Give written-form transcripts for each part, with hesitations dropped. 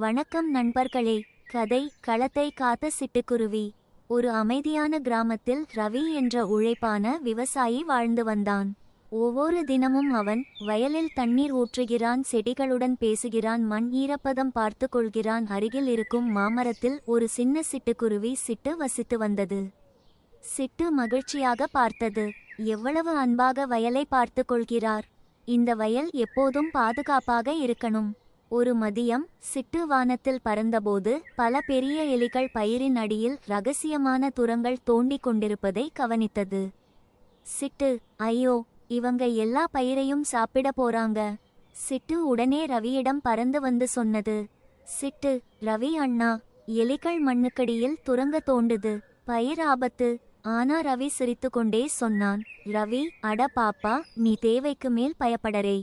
வணக்கம் நண்பர்களே. கதை களத்தை காத்த சிட்டுக்குருவி. ஒரு அமைதியான கிராமத்தில் ரவி என்ற உழைப்பான விவசாயி வாழ்ந்து வந்தான். ஒவ்வொரு தினமும் அவன் வயலில் தண்ணீர் ஊற்றுகிறான், செடிகளுடன் பேசுகிறான், மண் ஈரப்பதம் பார்த்து கொள்கிறான். அருகில் இருக்கும் மாமரத்தில் ஒரு சின்ன சிட்டுக்குருவி சிட்டு வசித்து வந்தது. சிட்டு மகிழ்ச்சியாக பார்த்தது. எவ்வளவு அன்பாக வயலை பார்த்து கொள்கிறார். இந்த வயல் எப்போதும் பாதுகாப்பாக இருக்கணும். ஒரு மதியம் சிட்டு வானத்தில் பறந்தபோது பல பெரிய எலிகள் பயிரின் அடியில் ரகசியமான துரங்கள் தோண்டிக் கொண்டிருப்பதை கவனித்தது. சிட்டு, ஐயோ, இவங்க எல்லா பயிரையும் சாப்பிட போறாங்க. சிட்டு உடனே ரவியிடம் பறந்து வந்து சொன்னது. சிட்டு, ரவி அண்ணா, எலிகள் மண்ணுக்கடியில் துரங்க தோண்டுது, பயிர் ஆபத்து. ஆனா ரவி சிரித்து கொண்டே சொன்னான். ரவி, அட பாப்பா, நீ தேவைக்கு மேல் பயப்படரே,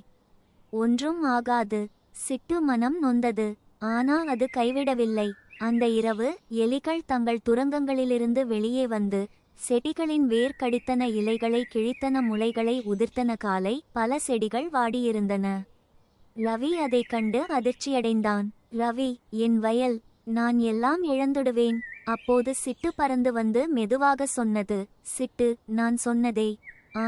ஒன்றும் ஆகாது. சிட்டு மனம் நொந்தது. ஆனால் அது கைவிடவில்லை. அந்த இரவு எலிகள் தங்கள் துரங்கங்களிலிருந்து வெளியே வந்து செடிகளின் வேர் கடித்தன, இலைகளை கிழித்தன, முளைகளை உதிர்த்தன. காலை பல செடிகள் வாடியிருந்தன. ரவி அதை கண்டு அதிர்ச்சியடைந்தான். ரவி, என் வயல், நான் எல்லாம் இழந்துடுவேன். அப்போது சிட்டு பறந்து வந்து மெதுவாக சொன்னது. சிட்டு, நான் சொன்னதே,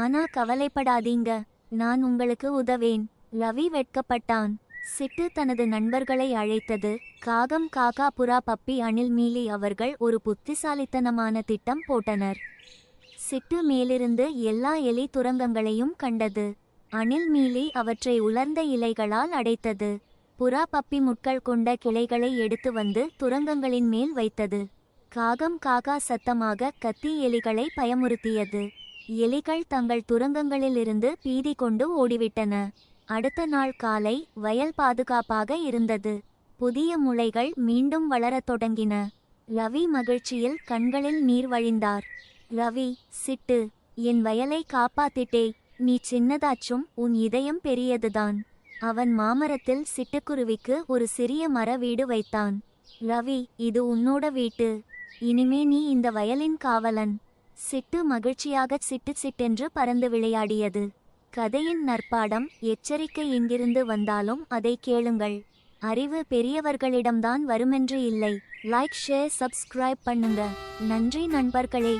ஆனா கவலைப்படாதீங்க, நான் உங்களுக்கு உதவேன். ரவி வெட்கப்பட்டான். சிட்டு தனது நண்பர்களை அழைத்தது. காகம், காக்கா, புறா, பப்பி, அணில், மீலி அவர்கள் ஒரு புத்திசாலித்தனமான திட்டம் போட்டனர். சிட்டு மேலிருந்து எல்லா எலி துரங்கங்களையும் கண்டது. அணில், மீலி அவற்றை உலர்ந்த இலைகளால் அடைத்தது. புறா, பப்பி முட்கள் கொண்ட கிளைகளை எடுத்து வந்து துரங்கங்களின் மேல் வைத்தது. காகம், காக்கா சத்தமாக கத்தி எலிகளை பயமுறுத்தியது. எலிகள் தங்கள் துரங்கங்களிலிருந்து பீதி கொண்டு ஓடிவிட்டன. அடுத்த நாள் காலை வயல் பாதுகாப்பாக இருந்தது. புதிய முளைகள் மீண்டும் வளரத் தொடங்கின. ரவி மகிழ்ச்சியில் கண்களில் நீர் வழிந்தார். ரவி, சிட்டு, என் வயலை காப்பாத்திட்டே. நீ சின்னதாச்சும் உன் இதயம் பெரியதுதான். அவன் மாமரத்தில் சிட்டுக்குருவிக்கு ஒரு சிறிய மர வீடு வைத்தான். ரவி, இது உன்னோட வீட்டு. இனிமே நீ இந்த வயலின் காவலன். சிட்டு மகிழ்ச்சியாக சிட்டு சிட்டென்று பறந்து விளையாடியது. கதையின் நற்பாடம்: எச்சரிக்கை எங்கிருந்து வந்தாலும் அதை கேளுங்கள். அறிவு பெரியவர்களிடம்தான் வருமென்று இல்லை. லைக், ஷேர், சப்ஸ்கிரைப் பண்ணுங்க. நன்றி நண்பர்களே.